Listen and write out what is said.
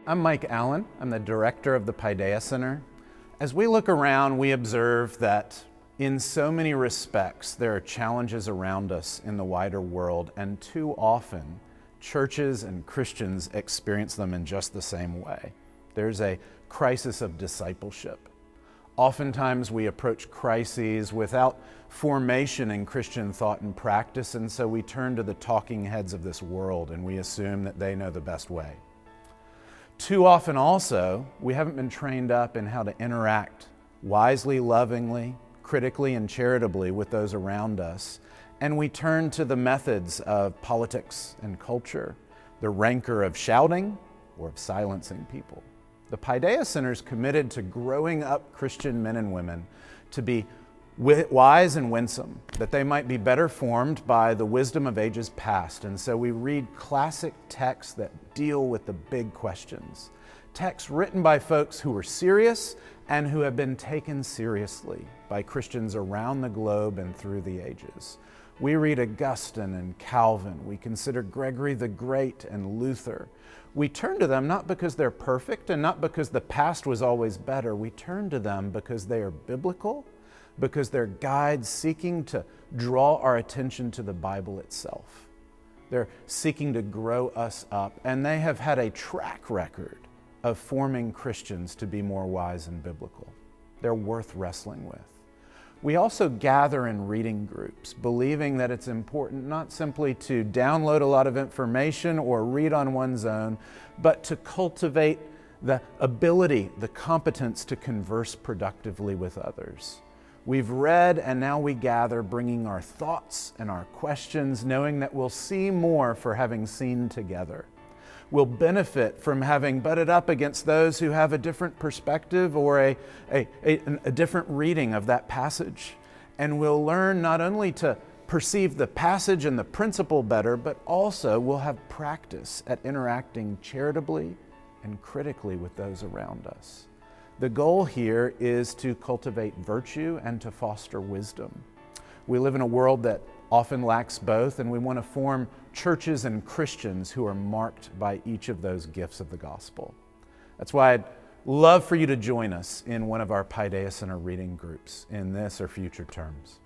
I'm Mike Allen. I'm the director of the Paideia Center. As we look around, we observe that in so many respects, there are challenges around us in the wider world, and too often, churches and Christians experience them in just the same way. There's a crisis of discipleship. Oftentimes, we approach crises without formation in Christian thought and practice, and so we turn to the talking heads of this world and we assume that they know the best way. Too often also, we haven't been trained up in how to interact wisely, lovingly, critically, and charitably with those around us, and we turn to the methods of politics and culture, the rancor of shouting or of silencing people. The Paideia Center is committed to growing up Christian men and women to be wise and winsome, that they might be better formed by the wisdom of ages past. And so we read classic texts that deal with the big questions. Texts written by folks who were serious and who have been taken seriously by Christians around the globe and through the ages. We read Augustine and Calvin. We consider Gregory the Great and Luther. We turn to them not because they're perfect and not because the past was always better. We turn to them because they are biblical, because they're guides seeking to draw our attention to the Bible itself. They're seeking to grow us up, and they have had a track record of forming Christians to be more wise and biblical. They're worth wrestling with. We also gather in reading groups, believing that it's important not simply to download a lot of information or read on one's own, but to cultivate the ability, the competence to converse productively with others. We've read and now we gather, bringing our thoughts and our questions, knowing that we'll see more for having seen together. We'll benefit from having butted up against those who have a different perspective or a different reading of that passage. And we'll learn not only to perceive the passage and the principle better, but also we'll have practice at interacting charitably and critically with those around us. The goal here is to cultivate virtue and to foster wisdom. We live in a world that often lacks both, and we want to form churches and Christians who are marked by each of those gifts of the gospel. That's why I'd love for you to join us in one of our Paideia Center reading groups in this or future terms.